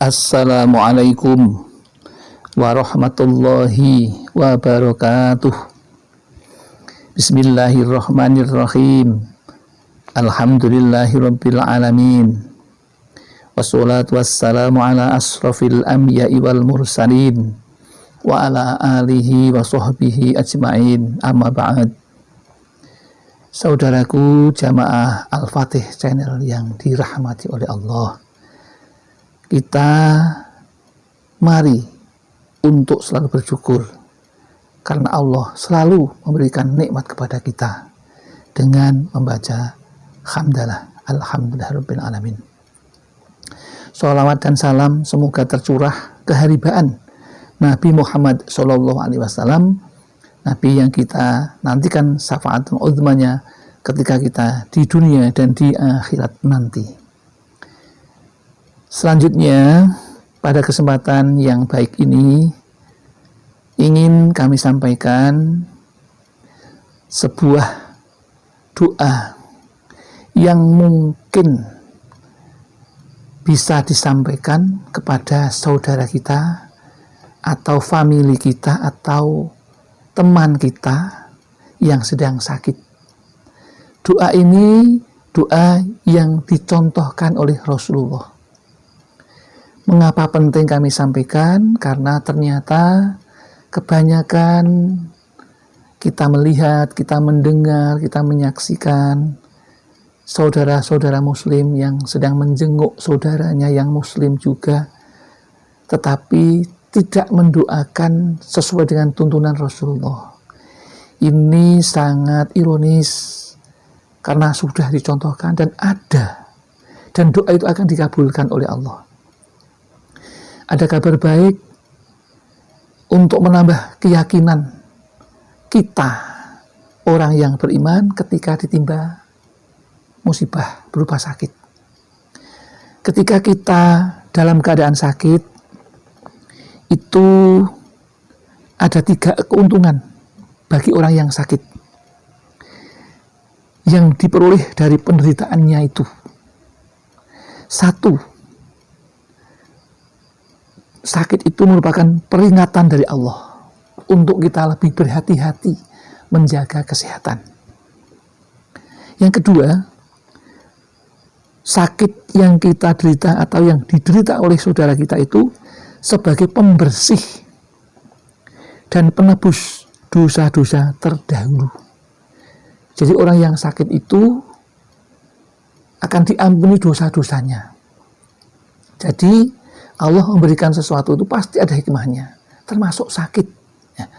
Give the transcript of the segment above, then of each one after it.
Assalamualaikum warahmatullahi wabarakatuh. Bismillahirrahmanirrahim. Alhamdulillahirabbil alamin. Wassalatu wassalamu ala asrafil anbiya'i wal mursalin wa ala alihi wa sahbihi ajma'in. Amma ba'd. Saudaraku jamaah Al-Fatih Channel yang dirahmati oleh Allah, kita mari untuk selalu bersyukur karena Allah selalu memberikan nikmat kepada kita dengan membaca hamdalah, alhamdulillahirabbil alamin. Sholawat dan salam semoga tercurah keharibaan Nabi Muhammad SAW, Nabi yang kita nantikan syafaat uzmanya ketika kita di dunia dan di akhirat nanti. Selanjutnya, pada kesempatan yang baik ini ingin kami sampaikan sebuah doa yang mungkin bisa disampaikan kepada saudara kita atau famili kita atau teman kita yang sedang sakit. Doa ini doa yang dicontohkan oleh Rasulullah. Mengapa penting kami sampaikan? Karena ternyata kebanyakan kita melihat, kita mendengar, kita menyaksikan saudara-saudara muslim yang sedang menjenguk saudaranya yang muslim juga, tetapi tidak mendoakan sesuai dengan tuntunan Rasulullah. Ini sangat ironis karena sudah dicontohkan dan ada, dan doa itu akan dikabulkan oleh Allah. Ada kabar baik untuk menambah keyakinan kita orang yang beriman ketika ditimpa musibah berupa sakit. Ketika kita dalam keadaan sakit, itu ada 3 keuntungan bagi orang yang sakit yang diperoleh dari penderitaannya itu. 1, sakit itu merupakan peringatan dari Allah untuk kita lebih berhati-hati menjaga kesehatan. Yang kedua, sakit yang kita derita atau yang diderita oleh saudara kita itu sebagai pembersih dan penebus dosa-dosa terdahulu. Jadi orang yang sakit itu akan diampuni dosa-dosanya. Jadi Allah memberikan sesuatu itu pasti ada hikmahnya, termasuk sakit. Ya.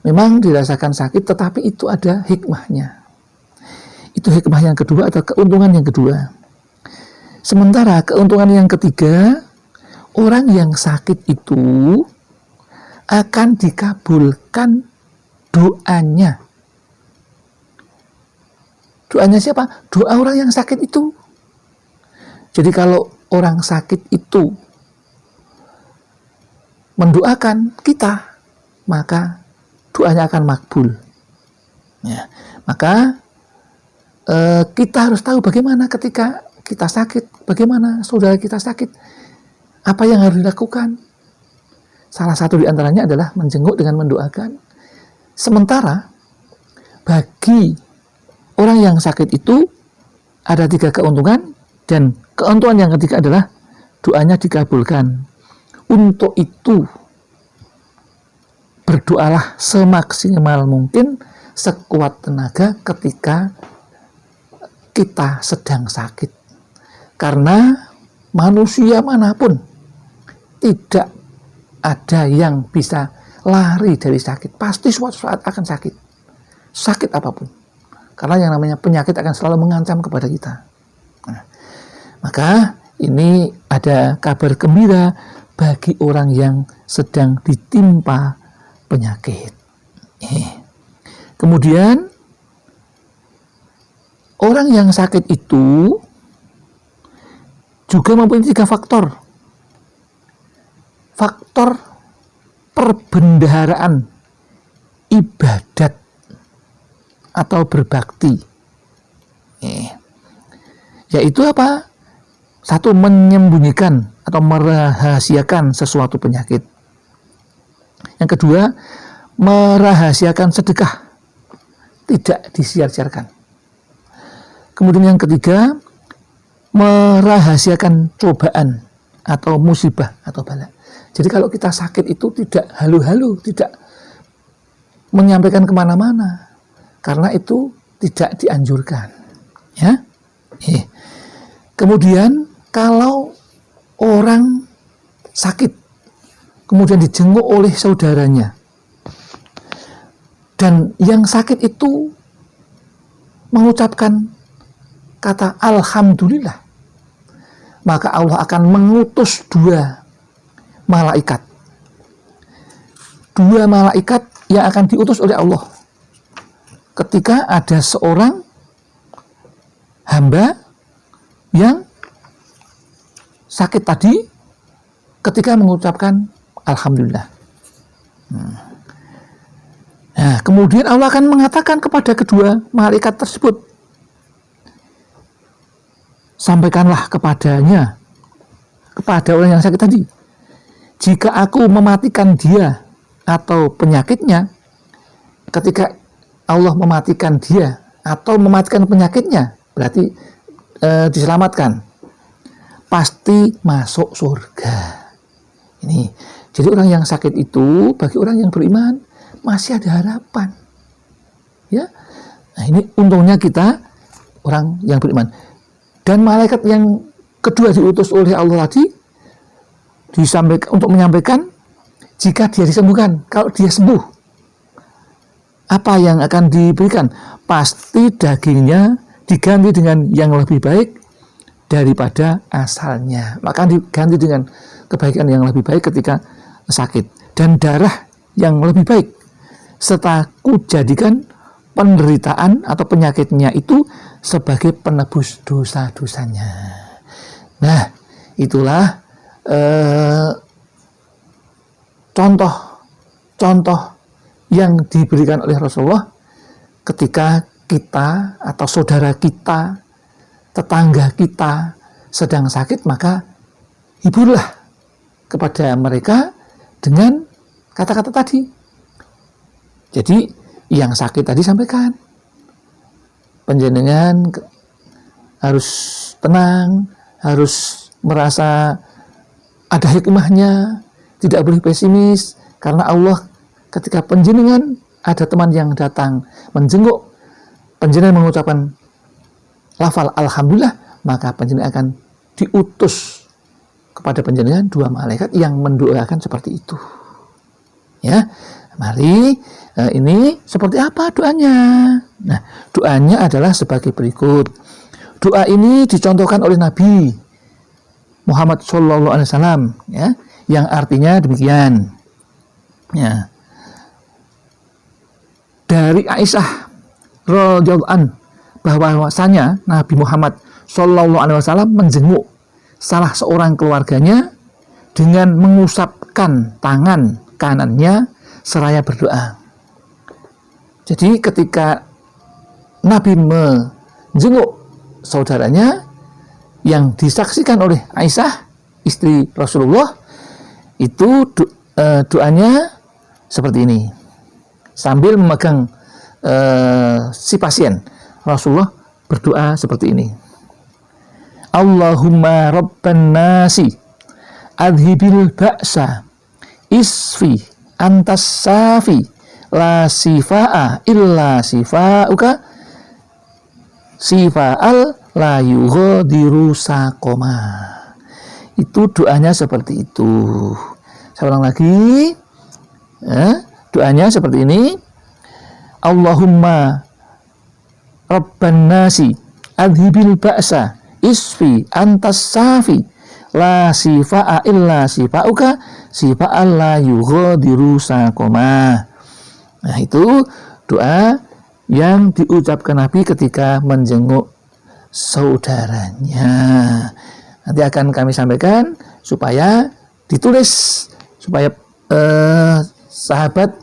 Memang dirasakan sakit, tetapi itu ada hikmahnya. Itu hikmah yang kedua atau keuntungan yang kedua. Sementara keuntungan yang ketiga, orang yang sakit itu akan dikabulkan doanya. Doanya siapa? Doa orang yang sakit itu. Jadi kalau orang sakit itu mendoakan kita, maka doanya akan makbul. Ya, maka kita harus tahu bagaimana ketika kita sakit, bagaimana saudara kita sakit, apa yang harus dilakukan. Salah satu di antaranya adalah menjenguk dengan mendoakan. Sementara bagi orang yang sakit itu ada 3 keuntungan, dan keuntungan yang ketiga adalah doanya dikabulkan. Untuk itu, berdoalah semaksimal mungkin, sekuat tenaga ketika kita sedang sakit. Karena manusia manapun tidak ada yang bisa lari dari sakit. Pasti suatu saat akan sakit. Sakit apapun. Karena yang namanya penyakit akan selalu mengancam kepada kita. Nah, maka ini ada kabar gembira bagi orang yang sedang ditimpa penyakit. Kemudian orang yang sakit itu juga mempunyai 3 faktor. Faktor perbendaharaan ibadat atau berbakti. Yaitu apa? 1, menyembunyikan atau merahasiakan sesuatu penyakit. Yang kedua, merahasiakan sedekah, tidak disiar-siarkan. Kemudian yang ketiga, merahasiakan cobaan atau musibah atau bala. Jadi kalau kita sakit itu tidak halu-halu, tidak menyampaikan kemana-mana, karena itu tidak dianjurkan. Ya. Kemudian kalau orang sakit, kemudian dijenguk oleh saudaranya, dan yang sakit itu mengucapkan kata alhamdulillah, maka Allah akan mengutus dua malaikat yang akan diutus oleh Allah ketika ada seorang hamba yang sakit tadi ketika mengucapkan alhamdulillah. Nah, kemudian Allah akan mengatakan kepada kedua malaikat tersebut, sampaikanlah kepadanya, kepada orang yang sakit tadi, jika aku mematikan dia atau penyakitnya, ketika Allah mematikan dia atau mematikan penyakitnya, berarti diselamatkan, pasti masuk surga. Ini, jadi orang yang sakit itu bagi orang yang beriman masih ada harapan. Ya, nah ini untungnya kita orang yang beriman. Dan malaikat yang kedua diutus oleh Allah tadi disampaikan untuk menyampaikan jika dia disembuhkan, kalau dia sembuh, apa yang akan diberikan? Pasti dagingnya diganti dengan yang lebih baik daripada asalnya. Maka diganti dengan kebaikan yang lebih baik ketika sakit, dan darah yang lebih baik, serta kujadikan penderitaan atau penyakitnya itu sebagai penebus dosa-dosanya. Nah, itulah contoh yang diberikan oleh Rasulullah ketika kita atau saudara kita, tetangga kita sedang sakit, maka hiburlah kepada mereka dengan kata-kata tadi. Jadi yang sakit tadi sampaikan, panjenengan harus tenang, harus merasa ada hikmahnya, tidak boleh pesimis, karena Allah ketika panjenengan ada teman yang datang menjenguk, panjenengan mengucapkan lafal alhamdulillah, maka panjenengan akan diutus kepada panjenengan dua malaikat yang mendoakan seperti itu. Ya, mari ini seperti apa doanya? Nah, doanya adalah sebagai berikut. Doa ini dicontohkan oleh Nabi Muhammad SAW, ya, yang artinya demikian. Ya. Dari Aisyah radhiyallahu anha bahwasanya Nabi Muhammad SAW menjenguk salah seorang keluarganya dengan mengusapkan tangan kanannya seraya berdoa. Jadi ketika Nabi menjenguk saudaranya yang disaksikan oleh Aisyah, istri Rasulullah, itu doanya seperti ini. Sambil memegang si pasien, Rasulullah berdoa seperti ini. Allahumma rabban nasi adhibil ba'sa isfi antas safi la sifa'a illa sifa'uka sifa'al la yughadiru saqoma. Itu doanya seperti itu. Saya ulang lagi. Doanya seperti ini. Allahumma rabban nasi adhibil ba'sa isfi antas safi la sifa'a illa sifa'uka sifa'al la yughadiru saqoma. Nah, itu doa yang diucapkan Nabi ketika menjenguk saudaranya. Nanti akan kami sampaikan supaya ditulis, supaya sahabat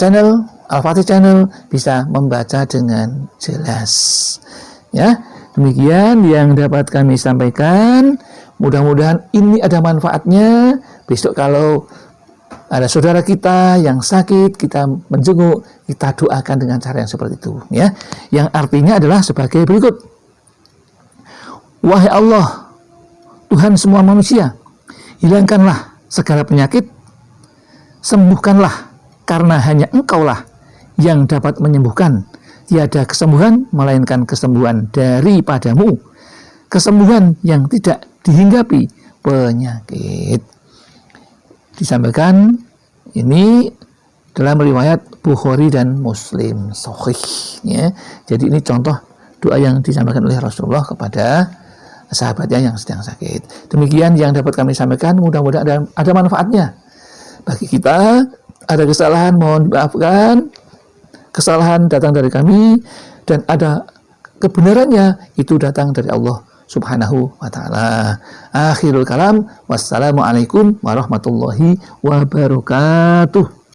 channel Al-Fatih Channel bisa membaca dengan jelas. Ya, demikian yang dapat kami sampaikan. Mudah-mudahan ini ada manfaatnya. Besok kalau ada saudara kita yang sakit, kita menjenguk, kita doakan dengan cara yang seperti itu, ya. Yang artinya adalah sebagai berikut. Wahai Allah, Tuhan semua manusia, hilangkanlah segala penyakit, sembuhkanlah, karena hanya Engkaulah yang dapat menyembuhkan. Tiada kesembuhan melainkan kesembuhan daripadamu, kesembuhan yang tidak dihinggapi penyakit. Disampaikan ini dalam riwayat Bukhari dan Muslim sahih, ya. Jadi ini contoh doa yang disampaikan oleh Rasulullah kepada sahabatnya yang sedang sakit. Demikian yang dapat kami sampaikan, mudah-mudahan ada manfaatnya bagi kita. Ada kesalahan mohon dimaafkan, kesalahan datang dari kami, dan ada kebenarannya itu datang dari Allah Subhanahu wa ta'ala. Akhirul kalam, wassalamualaikum warahmatullahi wabarakatuh.